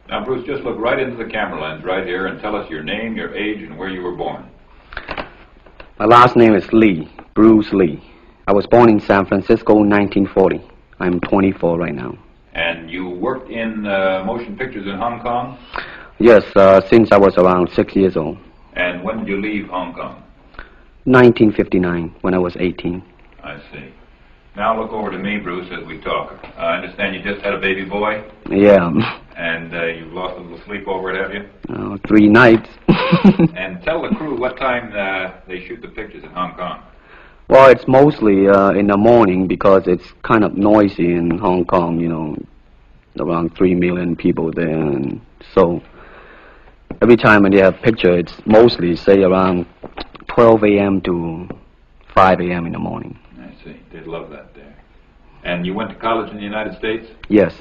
Now, Bruce, just look right into the camera lens right here and tell us your name, your age, and where you were born. My last name is Lee, Bruce Lee. I was born in San Francisco in 1940. I'm 24 right now. And you worked in motion pictures in Hong Kong? Yes, since I was around 6 years old. And when did you leave Hong Kong? 1959, when I was 18. I see. Now look over to me, Bruce, as we talk. I understand you just had a baby boy? Yeah. And you've lost a little sleep over it, have you? 3 nights. And tell the crew what time they shoot the pictures in Hong Kong. Well, it's mostly in the morning because it's kind of noisy in Hong Kong, you know, around 3 million people there. And so every time when they have picture, it's mostly, say, around 12 a.m. to 5 a.m. in the morning. I see. They'd love that there. And you went to college in the United States? Yes.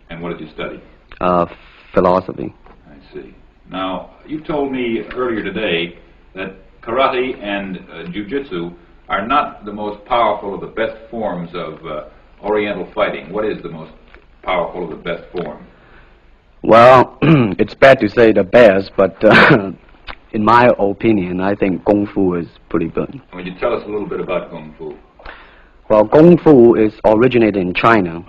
And what did you study? Philosophy. I see. Now, you told me earlier today that karate and jiu-jitsu are not the most powerful of the best forms of Oriental fighting. What is the most powerful of the best form? Well, it's bad to say the best, but in my opinion, I think Kung Fu is pretty good. Would you tell us a little bit about Kung Fu? Well, Kung Fu is originated in China.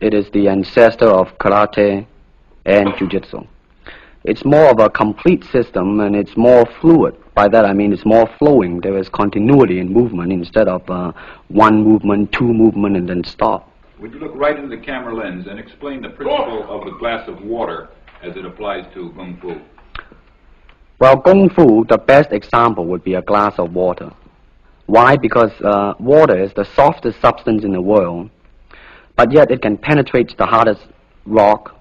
It is the ancestor of karate and jiu-jitsu. It's more of a complete system, and it's more fluid. By that I mean it's more flowing. There is continuity in movement instead of one movement, two movement, and then stop. Would you look right into the camera lens and explain the principle of the glass of water as it applies to Kung Fu? Well, Kung Fu, the best example would be a glass of water. Why? Because water is the softest substance in the world, but yet it can penetrate the hardest rock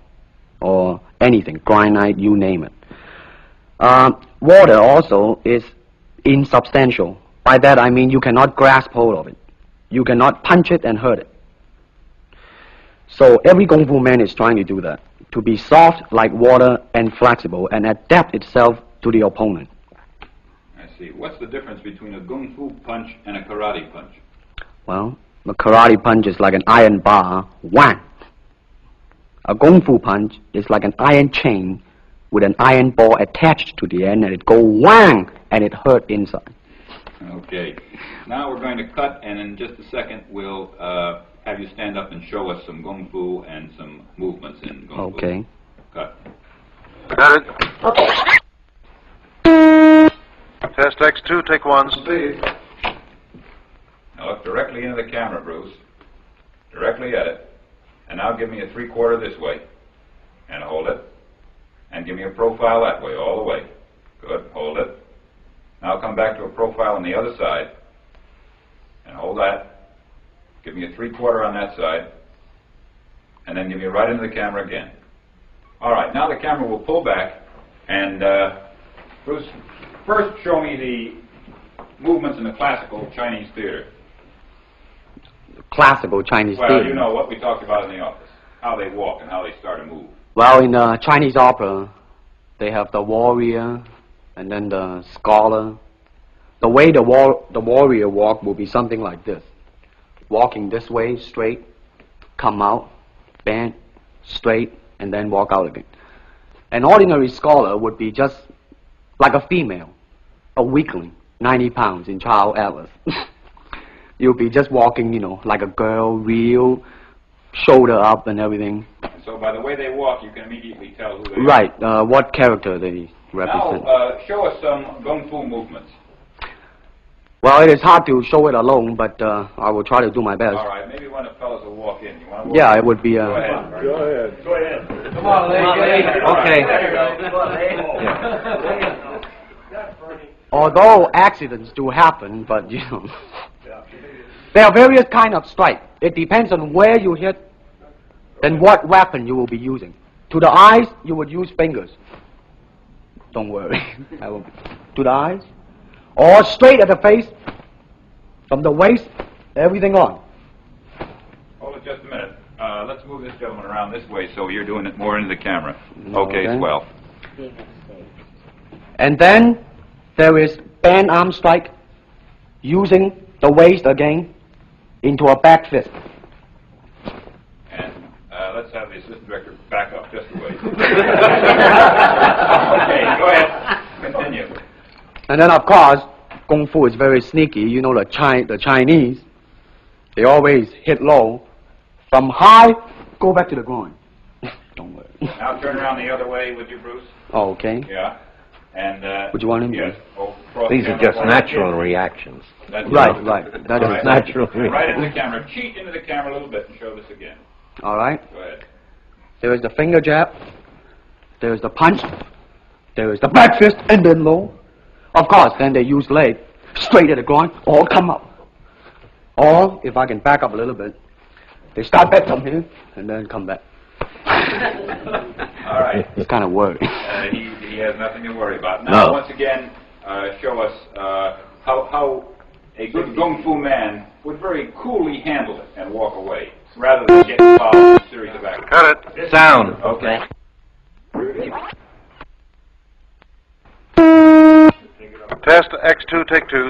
or anything, granite, you name it. Water also is insubstantial. By that I mean you cannot grasp hold of it. You cannot punch it and hurt it. So every Kung Fu man is trying to do that, to be soft like water and flexible and adapt itself to the opponent. I see. What's the difference between a Kung Fu punch and a karate punch? Well, a karate punch is like an iron bar, whang. A Kung Fu punch is like an iron chain with an iron ball attached to the end, and it go whang, and it hurt inside. Okay. Now we're going to cut, and in just a second we'll have you stand up and show us some Kung Fu and some movements in Kung Fu. Okay. Cut. Got it. Test X2, take 1. Speed. Now look directly into the camera, Bruce. Directly at it. And now give me a 3/4 this way. And hold it. And give me a profile that way, all the way. Good. Hold it. Now come back to a profile on the other side. And hold that. Give me a 3/4 on that side. And then give me right into the camera again. All right. Now the camera will pull back. And Bruce, first show me the movements in the classical Chinese theater. Classical Chinese Well, theater. you know what we talked about in the office. How they walk and how they start to move. Well, in Chinese opera, they have the warrior and then the scholar. The way the warrior walk will be something like this. Walking this way, straight, come out, bend, straight, and then walk out again. An ordinary scholar would be just like a female, a weakling, 90 pounds in Child Atlas. You'll be just walking, you know, like a girl, real, shoulder up and everything. So by the way they walk, you can immediately tell who they are. Right, what character they represent. Now, show us some Kung Fu movements. Well, it is hard to show it alone, but I will try to do my best. All right, maybe one of the fellows will walk in. You want to walk Yeah, in? it would be... Go ahead. Go ahead. Go ahead. Come on, lady. Okay. Although accidents do happen, but, you know... There are various kind of strike. It depends on where you hit, then what weapon you will be using. To the eyes, you would use fingers. Don't worry. To the eyes. Or straight at the face, from the waist, everything on. Hold it just a minute. Let's move this gentleman around this way so you're doing it more into the camera. Okay, swell. And then there is band arm strike, using the waist again into a back fist. And let's have the assistant director back up just a ways. Okay, go ahead. Continue. And then, of course, Kung Fu is very sneaky. You know, the Chinese, they always hit low. From high, go back to the groin. Don't worry. Now turn around the other way, would you, Bruce? Oh, okay. Yeah. And, Would you want him? yes. Oh, cross These the are camera just forward. natural reactions. That's Right, it. right. That All is right. natural. Right into the camera. Cheat into the camera a little bit and show this again. All right. Go ahead. There is the finger jab. There is the punch. There is the back fist and then low. Of course, then they use leg straight at the groin or come up. Or, if I can back up a little bit, they start back from here and then come back. All right. It's kind of worried. He has nothing to worry about. Now, No. once again, show us how a good Kung Fu man would very coolly handle it and walk away, rather than get involved in a series of actions. Cut it. Sound. Okay. Test X2, take 2.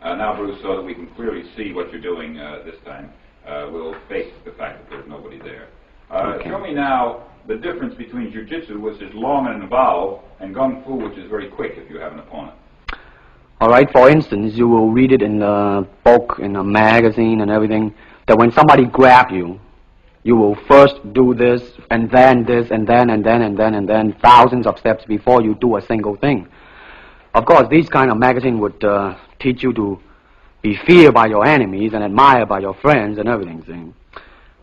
Now, Bruce, so that we can clearly see what you're doing this time, we'll face the fact that there's nobody there. Okay. Show me now the difference between Jiu-Jitsu, which is long and involved, and Kung Fu, which is very quick if you have an opponent. All right, for instance, you will read it in a book, in a magazine and everything, that when somebody grab you, you will first do this, and then this, and then, and then, and then, and then, thousands of steps before you do a single thing. Of course, these kind of magazine would teach you to be feared by your enemies and admired by your friends and everything. See?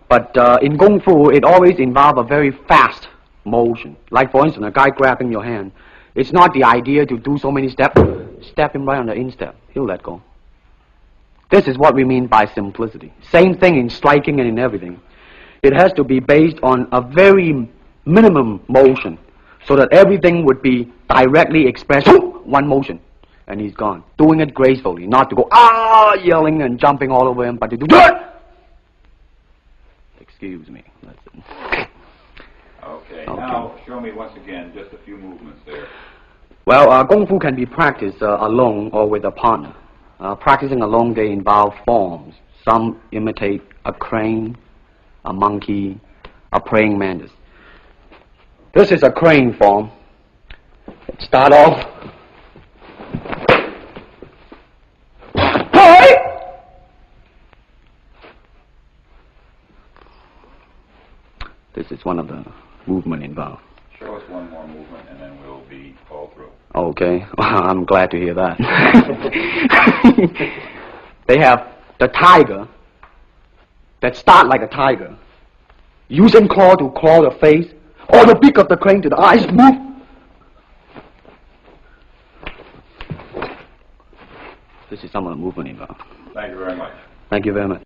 But in Kung Fu, it always involves a very fast motion. Like, for instance, a guy grabbing your hand. It's not the idea to do so many steps. Step him right on the instep. He'll let go. This is what we mean by simplicity. Same thing in striking and in everything. It has to be based on a very minimum motion so that everything would be directly expressed. One motion, and he's gone. Doing it gracefully, not to go, yelling and jumping all over him, but to do that. Excuse me. That's it. Okay. Now, show me once again just a few movements there. Well, Kung Fu can be practiced alone or with a partner. Practicing alone, they involve forms. Some imitate a crane, a monkey, a praying mantis. This is a crane form. Start off. This is one of the movement involved. Show us one more movement, and then we'll be all through. Okay, I'm glad to hear that. They have the tiger that start like a tiger, using claw to claw the face, or the beak of the crane to the eyes move. This is some of the movement involved. Thank you very much. Thank you very much.